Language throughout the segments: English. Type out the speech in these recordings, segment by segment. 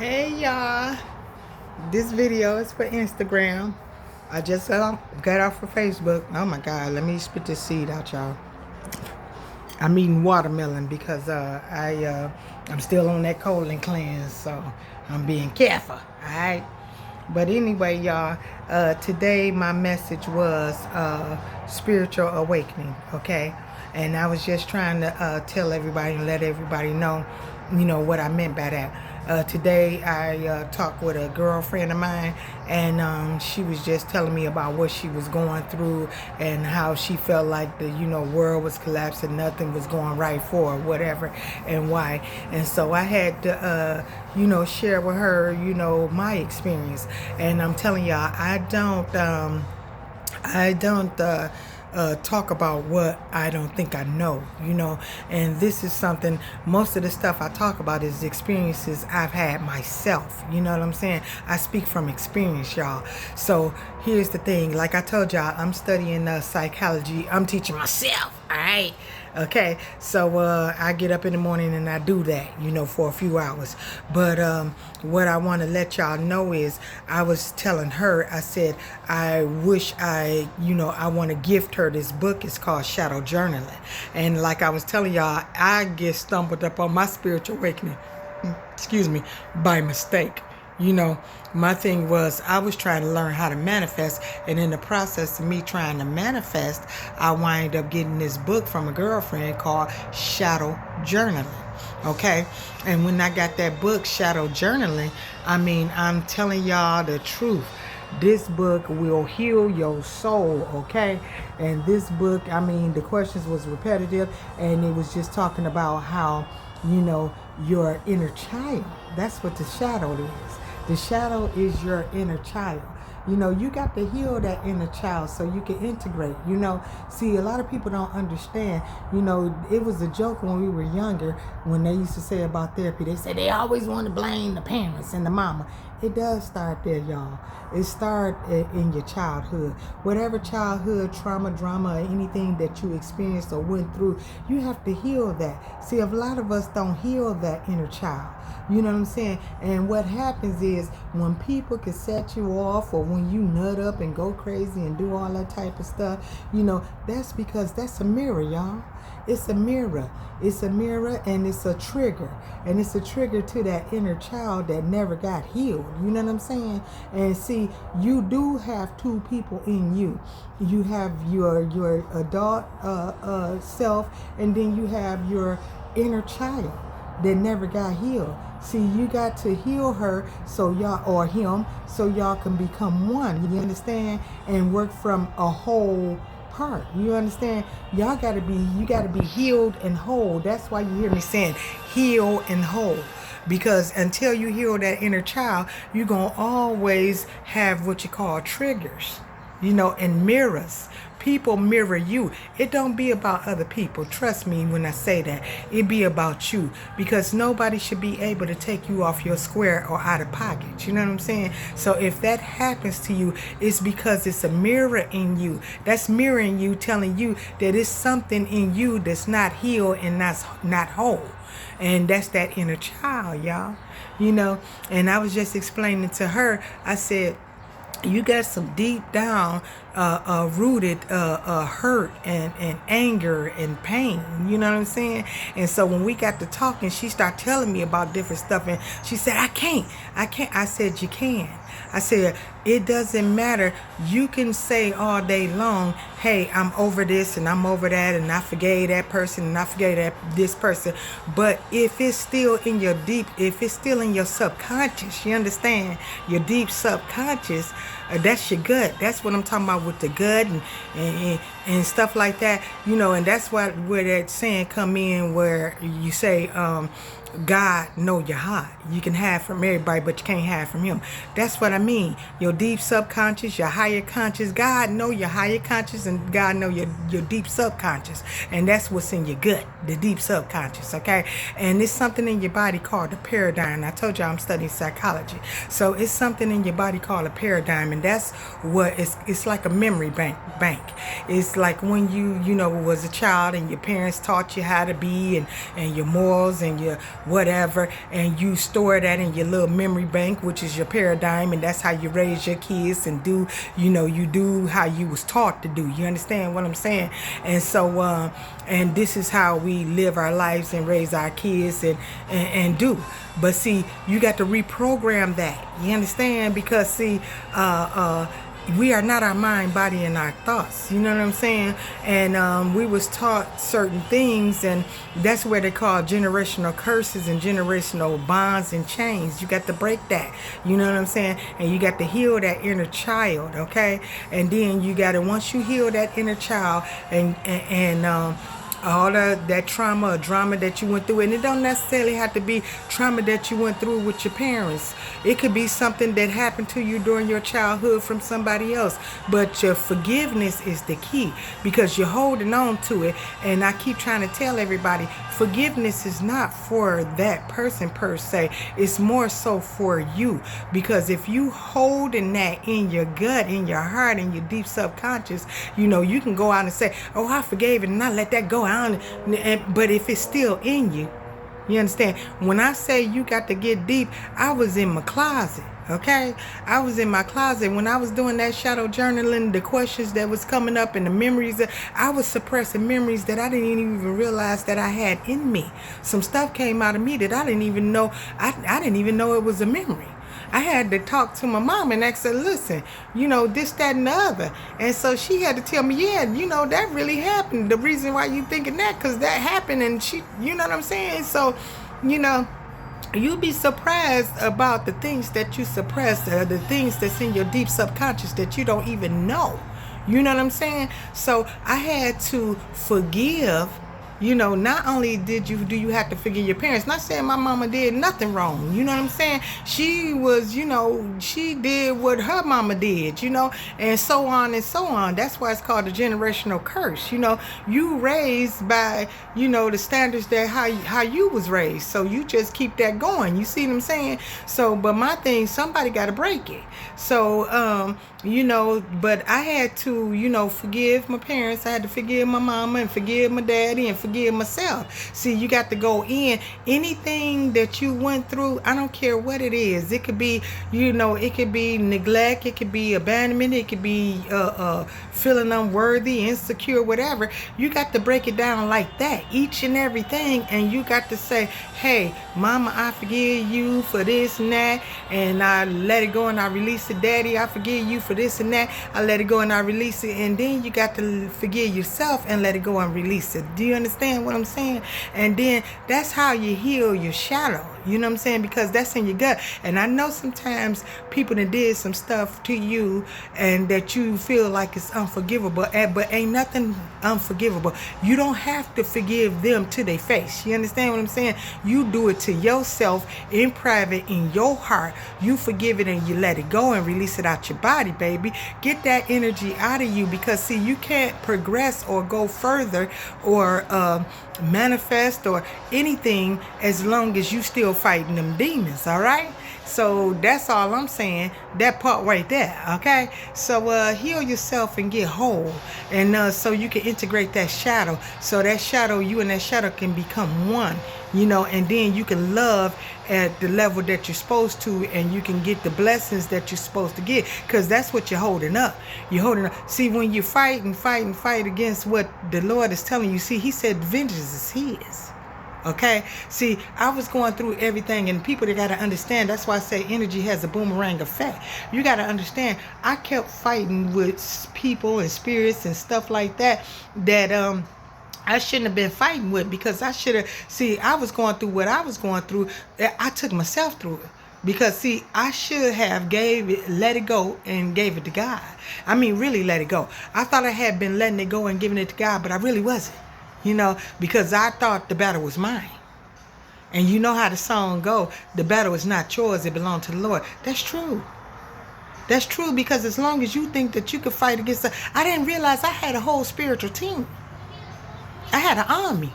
Hey y'all, this video is for Instagram. I just got off of Facebook. Oh my God, let me spit this seed out, y'all. I'm eating watermelon because I'm still on that colon cleanse, so I'm being careful. All right. But anyway, y'all, today my message was spiritual awakening. Okay, and I was just trying to tell everybody and let everybody know, what I meant by that. Today I talked with a girlfriend of mine, and she was just telling me about what she was going through and how she felt like the world was collapsing, nothing was going right for her, whatever, and why. And so I had to share with her my experience. And I'm telling y'all, I don't talk about what I don't think I know, and this is something, most of the stuff I talk about is experiences I've had myself, you know what I'm saying? I speak from experience, y'all. So here's the thing, like I told y'all, I'm studying psychology. I'm teaching myself, all right? Okay, so I get up in the morning and I do that, for a few hours. But what I want to let y'all know is, I was telling her, I said, I wish I want to gift her this book. It's called Shadow Journaling. And like I was telling y'all, I get stumbled up on my spiritual awakening, excuse me, by mistake. My thing was, I was trying to learn how to manifest, and in the process of me trying to manifest, I wind up getting this book from a girlfriend called Shadow Journaling. Okay, and when I got that book, Shadow Journaling, I'm telling y'all the truth. This book will heal your soul, okay? And this book, the questions was repetitive, and it was just talking about how, your inner child. That's what the shadow is. The shadow is your inner child. You got to heal that inner child so you can integrate. See, a lot of people don't understand. It was a joke when we were younger, when they used to say about therapy. They said they always want to blame the parents and the mama. It does start there, y'all. It starts in your childhood. Whatever childhood trauma, drama, or anything that you experienced or went through, you have to heal that. See, a lot of us don't heal that inner child. You know what I'm saying? And what happens is, when people can set you off, or when you nut up and go crazy and do all that type of stuff, that's because that's a mirror, y'all. It's a mirror. It's a mirror, and it's a trigger. And it's a trigger to that inner child that never got healed. You know what I'm saying? And see, you do have two people in you. You have your adult self, and then you have your inner child that never got healed. See, you got to heal her so y'all, or him, so y'all can become one. You understand? And work from a whole part. You understand? You gotta be healed and whole. That's why you hear me saying heal and whole. Because until you heal that inner child, you're gonna always have what you call triggers, and mirrors. People mirror you. It don't be about other people. Trust me when I say that. It be about you, because nobody should be able to take you off your square or out of pocket. You know what I'm saying? So if that happens to you, it's because it's a mirror in you. That's mirroring you, telling you that it's something in you that's not healed and that's not whole. And that's that inner child, y'all. And I was just explaining to her, I said, you got some deep down rooted hurt and anger and pain. You know what I'm saying? And so when we got to talking, she started telling me about different stuff, and she said, I can't. I said, you can. I said, it doesn't matter. You can say all day long, hey, I'm over this and I'm over that, and I forgave that person and I forgave this person. But if it's still in your if it's still in your subconscious, you understand? Your deep subconscious, that's your gut. That's what I'm talking about with the gut and stuff like that. And that's where that saying come in, where you say, God know your heart. You can hide from everybody, but you can't hide from him. That's what I mean. Your deep subconscious, your higher conscious. God know your higher conscious, and God know your deep subconscious. And that's what's in your gut, the deep subconscious, okay? And it's something in your body called a paradigm. I told you I'm studying psychology. So it's something in your body called a paradigm, and that's what it's like a memory bank. It's like when you was a child and your parents taught you how to be, and your morals and your whatever, and you store that in your little memory bank, which is your paradigm, and that's how you raise your kids and do, you do how you was taught to do. You understand what I'm saying? And so and this is how we live our lives and raise our kids and do. But see, you got to reprogram that. You understand? Because see, we are not our mind, body, and our thoughts. You know what I'm saying? And we was taught certain things, and that's where they call generational curses and generational bonds and chains. You got to break that. You know what I'm saying? And you got to heal that inner child, okay? And then you got to, once you heal that inner child and all that trauma or drama that you went through, and it don't necessarily have to be trauma that you went through with your parents. It could be something that happened to you during your childhood from somebody else. But your forgiveness is the key, because you're holding on to it. And I keep trying to tell everybody, forgiveness is not for that person per se. It's more so for you, because if you holding that in your gut, in your heart, in your deep subconscious, you can go out and say, oh, I forgave it and I let that go. But if it's still in you, you understand? When I say you got to get deep, I was in my closet, okay? I was in my closet when I was doing that shadow journaling, the questions that was coming up and the memories. I was suppressing memories that I didn't even realize that I had in me. Some stuff came out of me that I didn't even know. I didn't even know it was a memory. I had to talk to my mom and ask her, listen, this, that, and the other. And so she had to tell me, yeah, that really happened. The reason why you thinking that, because that happened, and she, you know what I'm saying? So, you'd be surprised about the things that you suppress, the things that's in your deep subconscious that you don't even know. You know what I'm saying? So I had to forgive. Not only do you have to forgive your parents, not saying my mama did nothing wrong, you know what I'm saying? She was, she did what her mama did, and so on and so on. That's why it's called a generational curse. You raised by, the standards that how you was raised. So you just keep that going. You see what I'm saying? So, but my thing, somebody got to break it. So, but I had to, forgive my parents. I had to forgive my mama and forgive my daddy and forgive myself. See, you got to go in. Anything that you went through, I don't care what it is. It could be, it could be neglect. It could be abandonment. It could be feeling unworthy, insecure, whatever. You got to break it down like that, each and everything. And you got to say, hey, mama, I forgive you for this and that. And I let it go and I release it. Daddy, I forgive you for this and that. I let it go and I release it. And then you got to forgive yourself and let it go and release it. Do you understand what I'm saying? And then that's how you heal your shadow. You know what I'm saying? Because that's in your gut. And I know sometimes people that did some stuff to you and that you feel like it's unforgivable, but ain't nothing unforgivable. You don't have to forgive them to their face. You understand what I'm saying? You do it to yourself in private, in your heart. You forgive it and you let it go and release it out your body, baby. Get that energy out of you, because see, you can't progress or go further or manifest or anything as long as you still fighting them demons. All right, so that's all I'm saying, that part right there. Okay, so heal yourself and get whole, and so you can integrate that shadow, so that shadow, you and that shadow can become one, and then you can love at the level that you're supposed to, and you can get the blessings that you're supposed to get, because that's what you're holding up. You're holding up. See, when you fight against what the Lord is telling you, see, he said vengeance is his. Okay, see, I was going through everything, and people, they got to understand. That's why I say energy has a boomerang effect. You got to understand, I kept fighting with people and spirits and stuff like that I shouldn't have been fighting with, because I should have, see, I was going through what I was going through. I took myself through it, because see, I should have let it go and gave it to God. I mean, really let it go. I thought I had been letting it go and giving it to God, but I really wasn't, because I thought the battle was mine. And you know how the song go, the battle is not yours, it belongs to the Lord. That's true. That's true, because as long as you think that you could fight against I didn't realize I had a whole spiritual team. I had an army.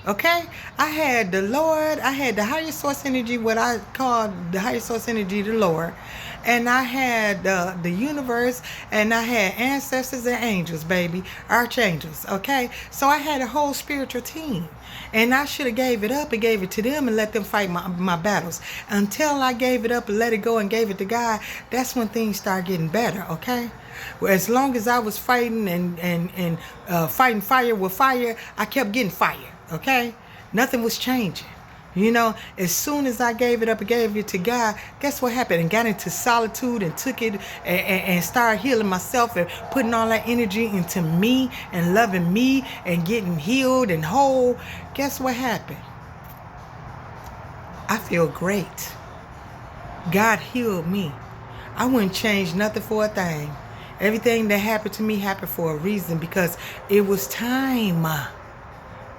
Okay? I had the Lord, I had the higher source energy, what I call the higher source energy, the Lord. And I had the universe, and I had ancestors and angels, baby, archangels. Okay? So I had a whole spiritual team. And I should have gave it up and gave it to them and let them fight my battles. Until I gave it up and let it go and gave it to God, that's when things start getting better, okay? Well, as long as I was fighting and fighting fire with fire, I kept getting fire, okay? Nothing was changing. You know, as soon as I gave it up and gave it to God, guess what happened? And got into solitude and took it and started healing myself and putting all that energy into me and loving me and getting healed and whole. Guess what happened? I feel great. God healed me. I wouldn't change nothing for a thing. Everything that happened to me happened for a reason, because it was time.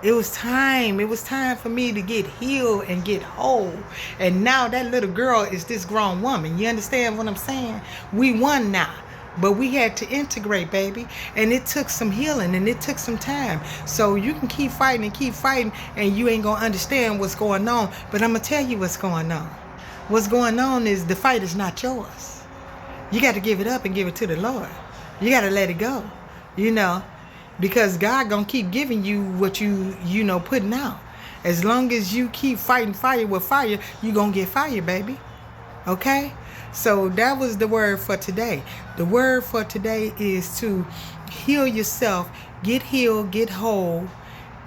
It was time. It was time for me to get healed and get whole. And now that little girl is this grown woman. You understand what I'm saying? We won now. But we had to integrate, baby. And it took some healing and it took some time. So you can keep fighting and you ain't going to understand what's going on. But I'm going to tell you what's going on. What's going on is the fight is not yours. You got to give it up and give it to the Lord. You got to let it go, you know. Because God gonna keep giving you what you putting out. As long as you keep fighting fire with fire, you gonna get fire, baby. Okay? So that was the word for today. The word for today is to heal yourself, get healed, get whole,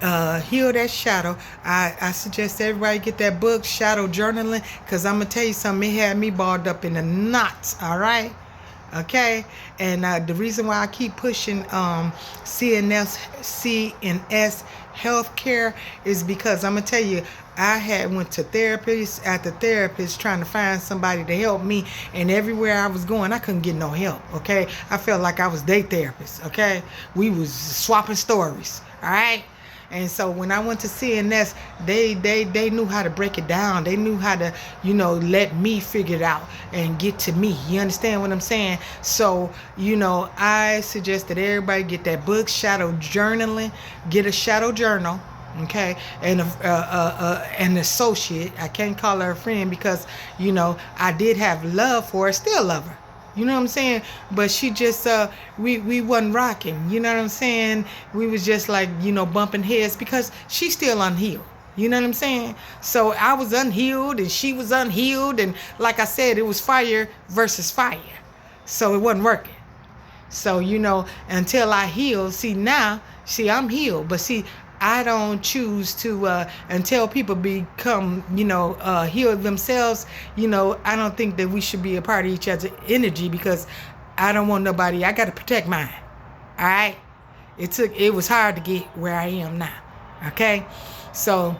heal that shadow. I suggest everybody get that book, Shadow Journaling, because I'm gonna tell you something, it had me balled up in a knot, all right? Okay, and the reason why I keep pushing CNS healthcare is because I'm gonna tell you, I had went to therapist after therapist trying to find somebody to help me, and everywhere I was going, I couldn't get no help. Okay, I felt like I was their therapist. Okay, we was swapping stories. All right. And so when I went to CNS, they knew how to break it down. They knew how to, let me figure it out and get to me. You understand what I'm saying? So, I suggest that everybody get that book, Shadow Journaling. Get a shadow journal, okay? And an associate. I can't call her a friend because, I did have love for her, still love her. You know what I'm saying? But she just, we wasn't rocking. You know what I'm saying? We was just like, bumping heads because she's still unhealed. You know what I'm saying? So I was unhealed and she was unhealed. And like I said, it was fire versus fire. So it wasn't working. So, until I heal, I'm healed. But see, I don't choose to, until people become, heal themselves, I don't think that we should be a part of each other's energy because I don't want nobody, I got to protect mine. All right? It was hard to get where I am now. Okay? So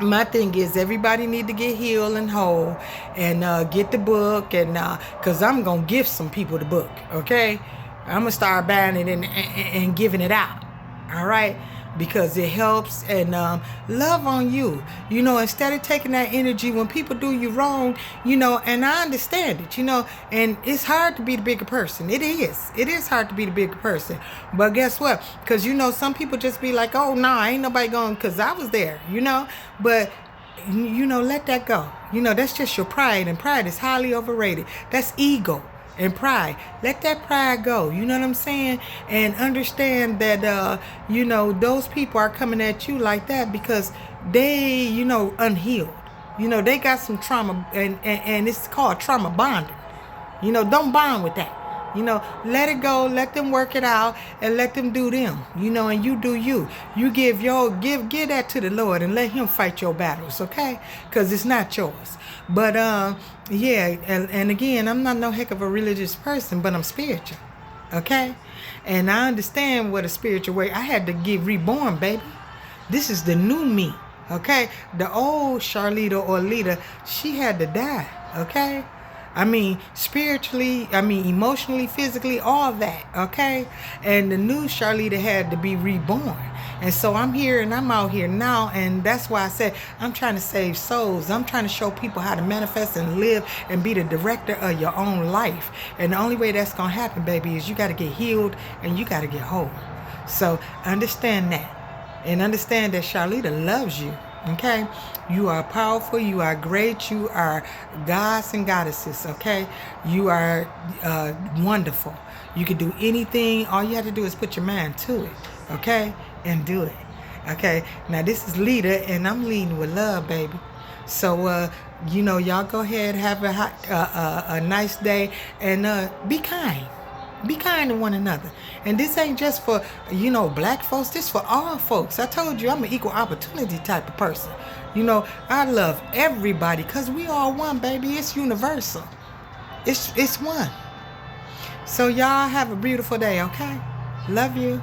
my thing is everybody need to get healed and whole and get the book and because I'm going to give some people the book. Okay? I'm going to start buying it and giving it out. All right? Because it helps and love on you, instead of taking that energy when people do you wrong, and I understand it, and it's hard to be the bigger person. It is hard to be the bigger person. But guess what? Because, some people just be like, oh, no, ain't nobody going, because I was there, but let that go. That's just your pride, and pride is highly overrated. That's ego. And pride. Let that pride go. You know what I'm saying? And understand that, those people are coming at you like that because they, unhealed. They got some trauma and it's called trauma bonding. Don't bond with that. Let it go, let them work it out and let them do them, and you do you. You give that to the Lord and let him fight your battles, okay? Because it's not yours. But, yeah, and again, I'm not no heck of a religious person, but I'm spiritual, okay? And I understand what a spiritual way. I had to get reborn, baby. This is the new me, okay? The old Charlita or Lita, she had to die, okay? Spiritually, emotionally, physically, all that, okay? And the new Charlita had to be reborn. And so I'm here and I'm out here now, and that's why I said I'm trying to save souls. I'm trying to show people how to manifest and live and be the director of your own life. And the only way that's going to happen, baby, is you got to get healed and you got to get whole. So understand that. And understand that Charlita loves you. Okay? You are powerful. You are great. You are gods and goddesses. Okay? You are wonderful. You can do anything. All you have to do is put your mind to it. Okay? And do it. Okay? Now, this is Lita, and I'm leading with love, baby. So, y'all go ahead, have a nice day, and be kind. Be kind to one another. And this ain't just for, black folks. This for all folks. I told you I'm an equal opportunity type of person. I love everybody because we all one, baby. It's universal. It's one. So y'all have a beautiful day, okay? Love you.